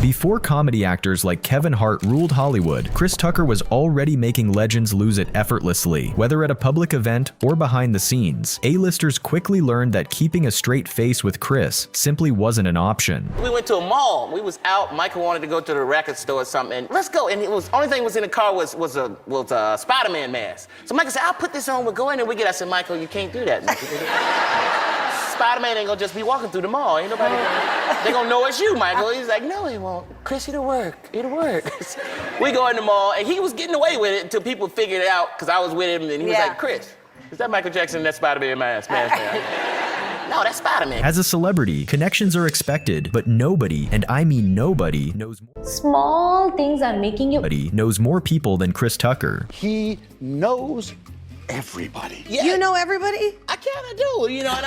Before comedy actors like Kevin Hart ruled Hollywood, Chris Tucker was already making legends lose it effortlessly. Whether at a public event or behind the scenes, A-listers quickly learned that keeping a straight face with Chris simply wasn't an option. We went to a mall. We was out. Michael wanted to go to the record store or something. And let's go. And it was only thing was in the car was a Spider-Man mask. So Michael said, "I'll put this on. We'll go in and we get." I said, "Michael, you can't do that. Spider-Man ain't gonna just be walking through the mall. Ain't nobody. They gonna know it's you, Michael." He's like, "No, he won't. Chris, it'll work. It'll work." We go in the mall, and he was getting away with it until people figured it out because I was with him, and he was like, "Chris, is that Michael Jackson in that Spider-Man mask?" No, that's Spider-Man. As a celebrity, connections are expected, but nobody, and I mean nobody, knows more. Small things are making you. Nobody knows more people than Chris Tucker. He knows everybody. Yeah. You know everybody? I kind of do, you know. And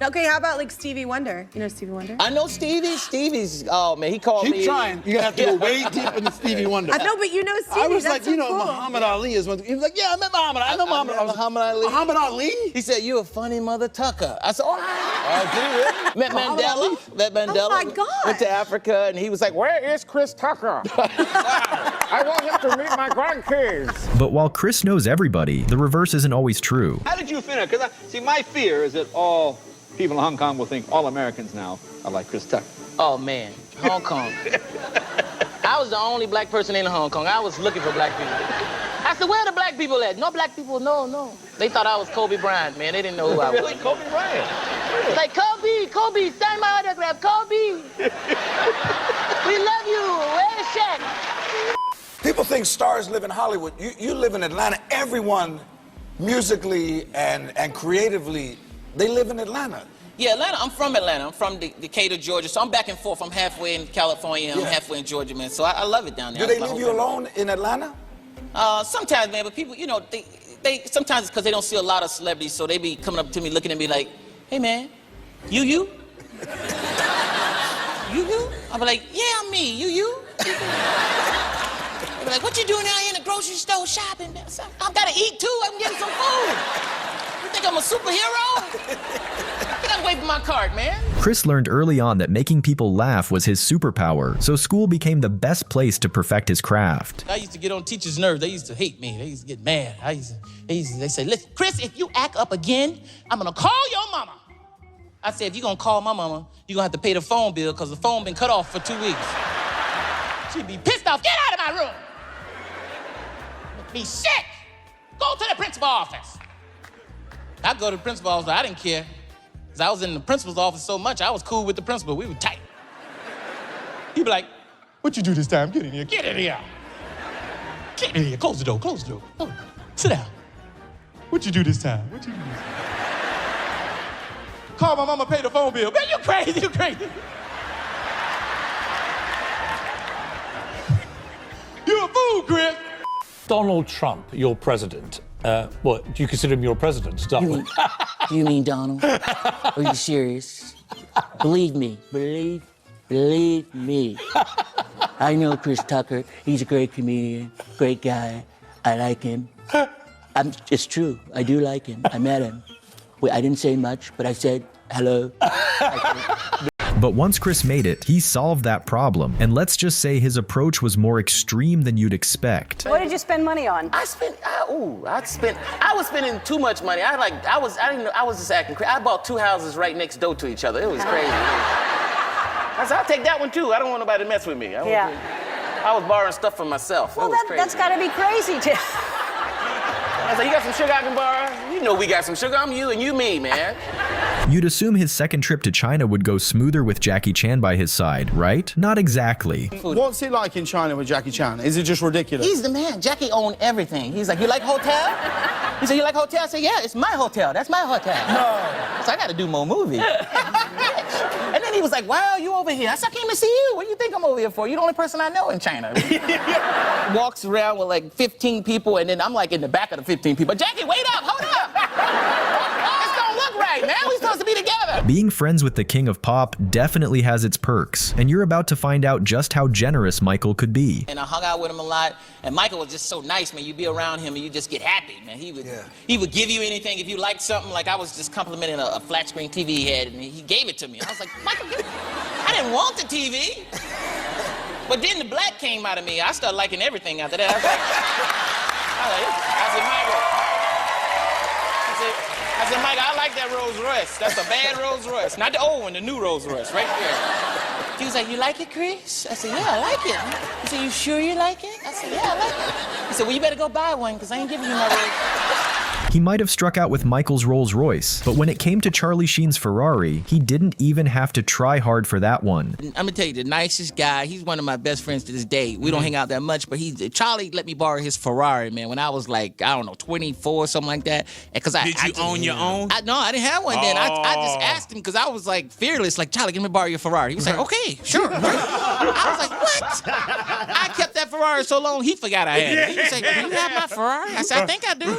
Okay, how about like Stevie Wonder? You know Stevie Wonder? I know Stevie. Stevie's, oh man, he called me. Keep trying. You're gonna have to go way deep into Stevie Wonder. I know, but you know Stevie. I was that's like, so you know, cool. Muhammad Ali is one. He was like, yeah, I met Muhammad. I know Muhammad. I was like, Muhammad Ali. Muhammad Ali? He said, "You a funny mother Tucker." I said, "All right." Met Muhammad Mandela. Ali? Met Mandela. Oh my God. Went to Africa, and he was like, "Where is Chris Tucker? I want him to meet my grandkids." But while Chris knows everybody, the reverse isn't always true. How did you feel? Because see, my fear is that all people in Hong Kong will think all Americans now are like Chris Tucker. Oh man, Hong Kong. I was the only black person in Hong Kong. I was looking for black people. I said, "Where are the black people at?" No black people, no. They thought I was Kobe Bryant, man. They didn't know who I was. Really, Kobe Bryant? Like, Kobe, sign my autograph, Kobe. We love you. Where's Shaq? People think stars live in Hollywood. You live in Atlanta. Everyone, musically and creatively, they live in Atlanta. Yeah, Atlanta. I'm from Atlanta. I'm from Decatur, Georgia. So I'm back and forth. I'm halfway in California. I'm halfway in Georgia, man. So I love it down there. Do they leave you alone in Atlanta? Sometimes, man. But people, you know, they sometimes it's because they don't see a lot of celebrities, so they be coming up to me, looking at me like, "Hey, man, you?" You? I'll be like, "Yeah, I'm me. You?" They'll be like, "What you doing out here in the grocery store shopping? I've got to eat too. I'm getting some food. You think I'm a superhero? Get away from my cart, man." Chris learned early on that making people laugh was his superpower, so school became the best place to perfect his craft. I used to get on teachers' nerves. They used to hate me. They used to get mad. They say, "Listen, Chris, if you act up again, I'm gonna call your mama." I said, "If you're gonna call my mama, you're gonna have to pay the phone bill because the phone been cut off for 2 weeks." She'd be pissed off. "Get out of my room. Make me sick. Go to the principal's office." I go to the principal's office. I didn't care. Because I was in the principal's office so much, I was cool with the principal. We were tight. He'd be like, "What you do this time? Get in here. Get in here. Get in here. Close the door. Close the door. Oh, sit down. What you do this time? What you do this time?" Call my mama, pay the phone bill. Man, you crazy. You crazy. You a fool, Chris. Donald Trump, your president. What, do you consider him your president? Start with. You mean Donald? Are you serious? Believe me. Believe me. I know Chris Tucker. He's a great comedian, great guy. I like him. It's true. I do like him. I met him. I didn't say much, but I said hello. But once Chris made it, he solved that problem, and let's just say his approach was more extreme than you'd expect. What did you spend money on? I was spending too much money. I didn't know, I was just acting crazy. I bought 2 houses right next door to each other. It was crazy. I said, "I'll take that one too. I don't want nobody to mess with me." I was borrowing stuff for myself. Well, that's gotta be crazy, Tim. I said, "You got some sugar I can borrow?" "You know we got some sugar. I'm you and you me, man." You'd assume his second trip to China would go smoother with Jackie Chan by his side, right? Not exactly. What's it like in China with Jackie Chan? Is it just ridiculous? He's the man. Jackie owned everything. He's like, "You like hotel?" He said, "You like hotel?" I said, "Yeah, it's my hotel. That's my hotel." No. So I got to do more movies. And then he was like, "Why are you over here?" I said, "I came to see you. What do you think I'm over here for? You're the only person I know in China." Walks around with like 15 people, and then I'm like in the back of the 15 people. "Jackie, wait up, hold up. This don't look right, man. We supposed to be together." Being friends with the king of pop definitely has its perks, and you're about to find out just how generous Michael could be. And I hung out with him a lot, and Michael was just so nice, man. You'd be around him and you just get happy, man. He would give you anything if you liked something. Like I was just complimenting a flat screen TV he had, and he gave it to me. I was like, "Michael, I didn't want the TV. But then the black came out of me. I started liking everything after that. I said, Mike, I like that Rolls Royce. That's a bad Rolls Royce. Not the old one, the new Rolls Royce, right there. He was like, you like it, Chris? I said, yeah, I like it. He said, you sure you like it? I said, yeah, I like it. He said, well, you better go buy one, because I ain't giving you my Rolls. He might have struck out with Michael's Rolls-Royce, but when it came to Charlie Sheen's Ferrari, he didn't even have to try hard for that one. I'm gonna tell you, the nicest guy, he's one of my best friends to this day. We don't hang out that much, but Charlie let me borrow his Ferrari, man, when I was like, I don't know, 24, something like that. Did you own your own? No, I didn't have one then. I just asked him, because I was like fearless, like, Charlie, let me borrow your Ferrari. He was like, okay, sure. I was like, what? I kept that Ferrari so long, he forgot I had it. He was like, do you have my Ferrari? I said, I think I do.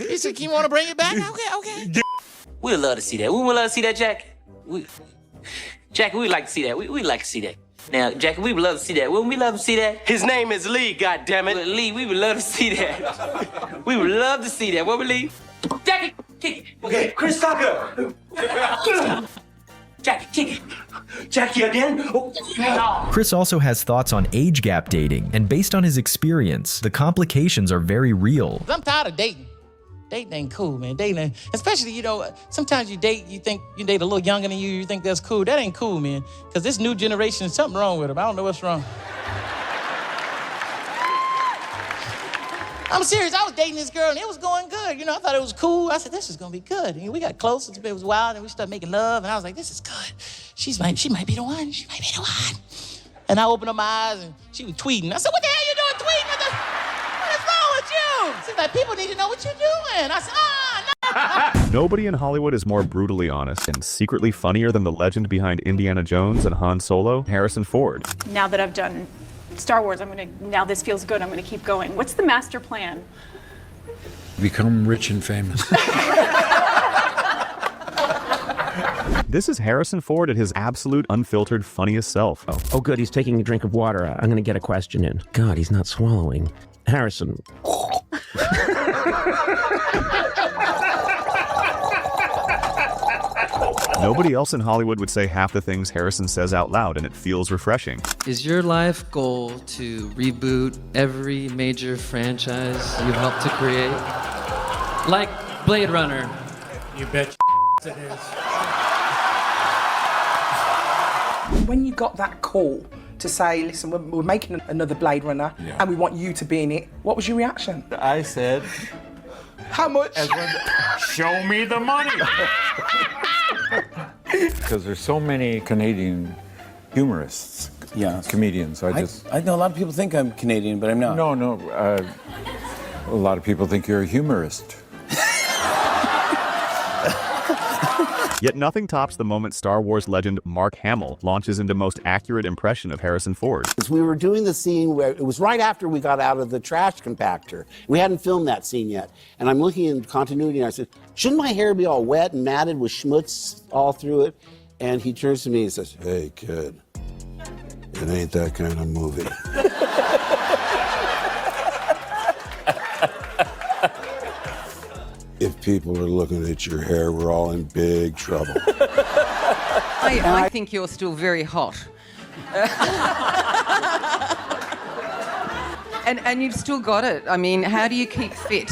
He said, you want to bring it back? Okay. We'd love to see that. We would love to see that, Jack. Jackie, we'd like to see that. We'd like to see that. Now, Jackie, we would love to see that. Wouldn't we love to see that? His name is Lee, goddammit. Lee, we would love to see that. We would love to see that. What would Lee? Jackie, kick it. Okay, Chris Tucker. Jackie, kick it. Jackie again? Oh. Chris also has thoughts on age gap dating, and based on his experience, the complications are very real. I'm tired of dating. Dating ain't cool, man. Dating, especially, you know, sometimes you date, you think you date a little younger than you think that's cool. That ain't cool, man. Because this new generation, something wrong with them. I don't know what's wrong. I'm serious. I was dating this girl, and it was going good. You know, I thought it was cool. I said, this is going to be good. And we got close. It was wild, and we started making love, and I was like, this is good. She might be the one. She might be the one. And I opened up my eyes, and she was tweeting. I said, what the hell you doing tweeting? What is wrong with you? She's like, people need to know what you're doing. I said, no. Nobody in Hollywood is more brutally honest and secretly funnier than the legend behind Indiana Jones and Han Solo, Harrison Ford. Now that I've done Star Wars, now this feels good, I'm gonna keep going. What's the master plan? Become rich and famous. This is Harrison Ford at his absolute unfiltered funniest self. Oh good, he's taking a drink of water. I'm gonna get a question in. God, he's not swallowing. Harrison. Nobody else in Hollywood would say half the things Harrison says out loud, and it feels refreshing. Is your life goal to reboot every major franchise you helped to create? Like Blade Runner. You bet it is. When you got that call to say, listen, we're making another Blade Runner and we want you to be in it, what was your reaction? I said, how much? Show me the money. Because there's so many Canadian humorists, comedians. I know a lot of people think I'm Canadian, but I'm not. No. A lot of people think you're a humorist. Yet nothing tops the moment Star Wars legend Mark Hamill launches into most accurate impression of Harrison Ford. We were doing the scene where it was right after we got out of the trash compactor. We hadn't filmed that scene yet. And I'm looking in continuity and I said, shouldn't my hair be all wet and matted with schmutz all through it? And he turns to me and says, hey, kid, it ain't that kind of movie. If people are looking at your hair, we're all in big trouble. I think you're still very hot. and you've still got it. I mean, how do you keep fit?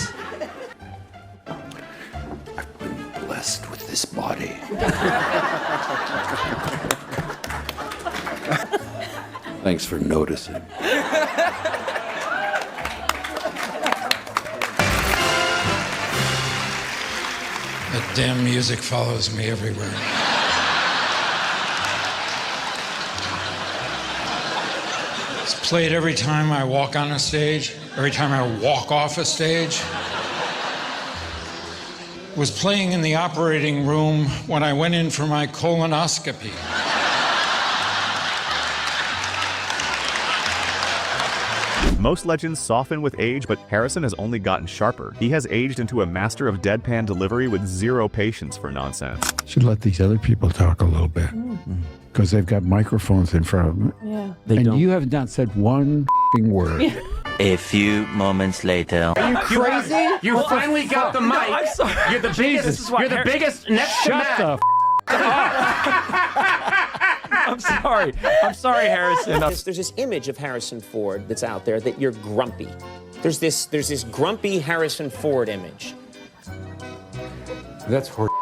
I've been blessed with this body. Thanks for noticing. That damn music follows me everywhere. It's played every time I walk on a stage, every time I walk off a stage. It was playing in the operating room when I went in for my colonoscopy. Most legends soften with age, but Harrison has only gotten sharper. He has aged into a master of deadpan delivery with zero patience for nonsense. Should let these other people talk a little bit. Because they've got microphones in front of them. Yeah. And you have not said one word. A few moments later. Are you crazy? You finally got the mic. No, I'm sorry. You're the biggest. You're the biggest next to Matt. Shut the I'm sorry. I'm sorry, Harrison. There's this image of Harrison Ford that's out there that you're grumpy. There's this grumpy Harrison Ford image. That's horrible.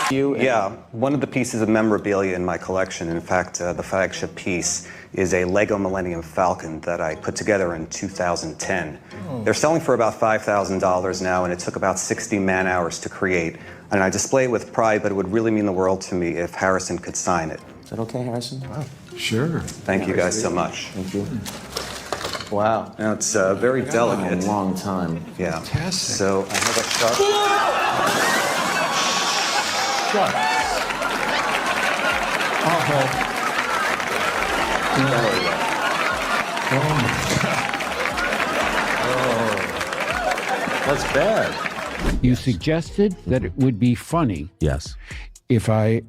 Yeah, one of the pieces of memorabilia in my collection, in fact, the flagship piece, is a Lego Millennium Falcon that I put together in 2010. They're selling for about $5,000 now, and it took about 60 man-hours to create. And I display it with pride, but it would really mean the world to me if Harrison could sign it. Is that okay, Harrison? Wow. Sure. Thank you guys so much. Thank you. Wow. Now, it's very delicate. A long time. Yeah. Fantastic. So I have a sharp... That's bad. You suggested that it would be funny. Yes. If I